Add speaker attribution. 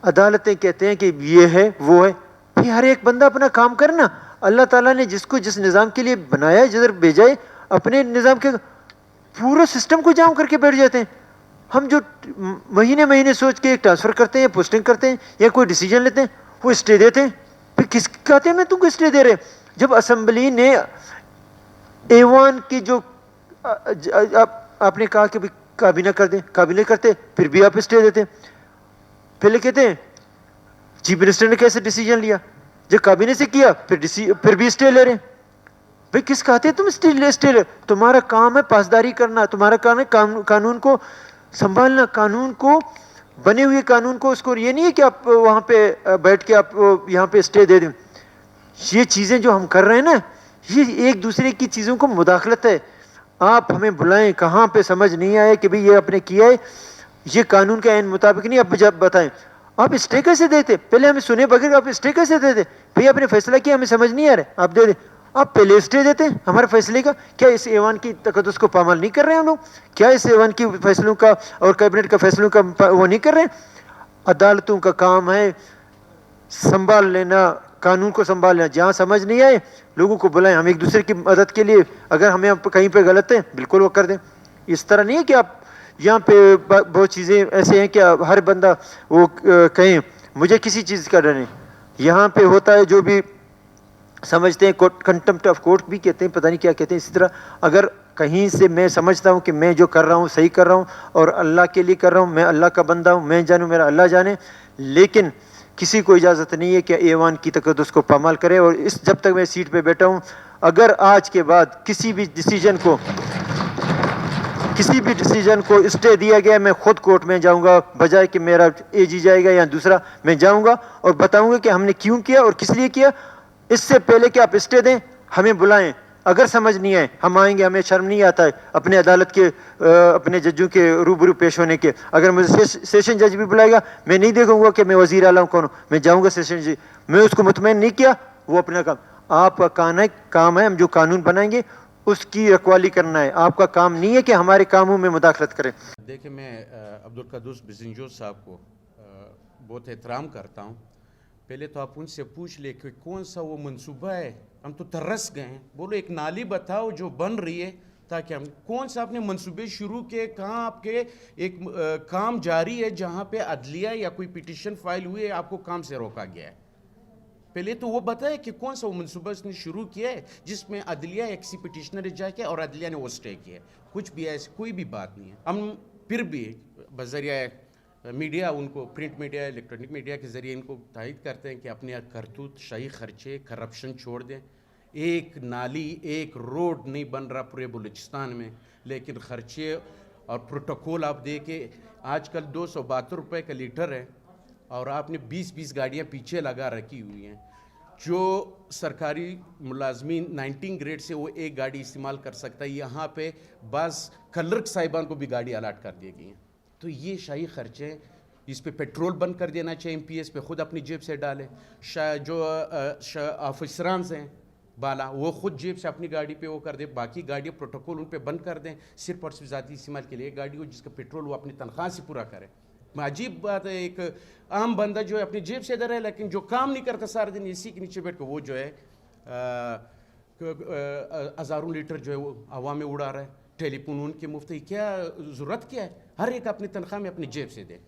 Speaker 1: عدالتیں کہتے ہیں کہ یہ ہے وہ ہے. بھئی ہر ایک بندہ اپنا کام کرنا. اللہ تعالیٰ نے جس کو جس نظام کے لیے بنایا ہے, جدھر بھیجا ہے, اپنے نظام کے پورے سسٹم کو جام کر کے بیٹھ جاتے ہیں. ہم جو مہینے مہینے سوچ کے ٹرانسفر کرتے ہیں, پوسٹنگ کرتے ہیں یا کوئی ڈیسیجن لیتے ہیں, وہ اسٹے دیتے ہیں. پھر کس کہتے ہیں میں تم کو اسٹے دے رہے؟ جب اسمبلی نے ایوان کی جو آپ نے کہا کہ کابینہ کر دیں, کابینہ کرتے, پھر بھی آپ اسٹے دیتے. پہلے کہتے ہیں چیف منسٹر نے کیسے ڈیسیجن لیا, جب کابینہ سے کیا پھر بھی اسٹے لے رہے ہیں. بھئی کس کہتے ہیں تم اسٹے لے؟ تمہارا کام ہے پاسداری کرنا, تمہارا کام ہے قانون کو سنبھالنا, قانون کو بنے ہوئے قانون کو, اس کو یہ نہیں ہے کہ آپ وہاں پہ بیٹھ کے آپ یہاں پہ اسٹے دے دیں. یہ چیزیں جو ہم کر رہے ہیں نا, یہ ایک دوسرے کی چیزوں کو مداخلت ہے. آپ ہمیں بلائیں, کہاں پہ سمجھ نہیں آئے کہ بھئی یہ آپ نے کیا ہے, یہ قانون کے عین مطابق نہیں, اب جب بتائیں آپ اسٹے کیسے دیتے؟ پہلے ہمیں سنے بغیر آپ اسٹے کیسے دیتے؟ بھئی آپ نے فیصلہ کیا, ہمیں سمجھ نہیں آ رہا, آپ دے دیں. آپ پہلے اسٹے دیتے ہمارے فیصلے کا. کیا اس ایوان کی تقدس کو پامال نہیں کر رہے ہیں ہم لوگ؟ کیا اس ایوان کی فیصلوں کا اور کیبنٹ کا فیصلوں کا وہ نہیں کر رہے ہیں؟ عدالتوں کا کام ہے سنبھال لینا, قانون کو سنبھال لینا. جہاں سمجھ نہیں آئے لوگوں کو بلائیں, ہم ایک دوسرے کی مدد کے لیے, اگر ہمیں کہیں پہ غلط ہے بالکل وہ کر دیں. اس طرح نہیں ہے کہ آپ یہاں پہ بہت چیزیں ایسے ہیں کہ ہر بندہ وہ کہیں مجھے کسی چیز کا ڈر نہیں. یہاں پہ ہوتا ہے جو بھی سمجھتے ہیں, کنٹمپٹ آف کورٹ بھی کہتے ہیں, پتہ نہیں کیا کہتے ہیں. اسی طرح اگر کہیں سے میں سمجھتا ہوں کہ میں جو کر رہا ہوں صحیح کر رہا ہوں اور اللہ کے لیے کر رہا ہوں, میں اللہ کا بندہ ہوں, میں جانوں میرا اللہ جانے, لیکن کسی کو اجازت نہیں ہے کہ ایوان کی تقدس کو پامال کرے. اور جب تک میں سیٹ پہ بیٹھا ہوں, اگر آج کے بعد کسی بھی ڈیسیجن کو اسٹے دیا گیا, میں خود کورٹ میں جاؤں گا, بجائے کہ میرا اے جی جائے گا یا دوسرا, میں جاؤں گا اور بتاؤں گا کہ ہم نے کیوں کیا اور کس لیے کیا. اس سے پہلے کہ آپ اسٹے دیں, ہمیں بلائیں. اگر سمجھ نہیں آئے ہم آئیں گے, ہمیں شرم نہیں آتا ہے اپنے عدالت کے اپنے ججوں کے روبرو پیش ہونے کے. اگر مجھے سیشن جج بھی بلائے گا, میں نہیں دیکھوں گا کہ میں وزیر اعلیٰ کون ہوں, میں جاؤں گا سیشن جج. میں اس کو مطمئن نہیں کیا, وہ اپنا کام, آپ کا کام ہے, ہم جو قانون بنائیں گے اس کی رکھوالی کرنا ہے. آپ کا کام نہیں ہے کہ ہمارے کاموں میں مداخلت کریں.
Speaker 2: دیکھیں میں عبدالقدوس بزنجو صاحب کو بہت احترام کرتا ہوں. پہلے تو آپ ان سے پوچھ لے کہ کون سا وہ منصوبہ ہے, ہم تو ترس گئے ہیں. بولو ایک نالی بتاؤ جو بن رہی ہے, تاکہ ہم کون سا آپ نے منصوبے شروع کیے, کہاں آپ کے ایک کام جاری ہے جہاں پہ عدلیہ یا کوئی پٹیشن فائل ہوئی ہے آپ کو کام سے روکا گیا ہے. پہلے تو وہ بتائے کہ کون سا وہ منصوبہ اس نے شروع کیا ہے جس میں عدلیہ ایک کسی پٹیشنر نے جا کیا اور عدلیہ نے وہ اسٹے کیا ہے. کچھ بھی ایسی کوئی بھی بات نہیں ہے. ہم پھر بھی بذریعہ میڈیا, ان کو پرنٹ میڈیا, الیکٹرانک میڈیا کے ذریعے ان کو تائید کرتے ہیں کہ اپنے کرتوت, شاہی خرچے, کرپشن چھوڑ دیں. ایک نالی, ایک روڈ نہیں بن رہا پورے بلوچستان میں, لیکن خرچے اور پروٹوکول آپ دیکھیں. آج کل 272 روپے کا لیٹر ہے اور آپ نے 20 گاڑیاں پیچھے لگا رکھی ہوئی ہیں. جو سرکاری ملازمین 19 گریڈ سے وہ ایک گاڑی استعمال کر سکتا ہے, یہاں پہ بعض کلرک صاحبان کو بھی گاڑی الاٹ کر دی گئی ہیں. تو یہ شاہی خرچے, اس پہ پیٹرول بند کر دینا چاہیے, ایم پی ایس پہ خود اپنی جیب سے ڈالے. جو آفیسران ہیں بالا, وہ خود جیب سے اپنی گاڑی پہ وہ کر دیں. باقی گاڑیاں پروٹوکول ان پہ بند کر دیں, صرف اور صرف ذاتی استعمال کے لیے ایک گاڑی ہو جس کا پیٹرول وہ اپنی تنخواہ سے پورا کرے. عجیب بات ہے, ایک عام بندہ جو ہے اپنی جیب سے ادھر ہے, لیکن جو کام نہیں کرتا سارے دن اسی کے نیچے بیٹھ کے وہ جو ہے ہزاروں لیٹر جو ہے وہ ہوا میں اڑا رہا ہے. ٹیلی فون ان کے مفت, کیا ضرورت کیا ہے؟ ہر ایک اپنی تنخواہ میں اپنی جیب سے دے.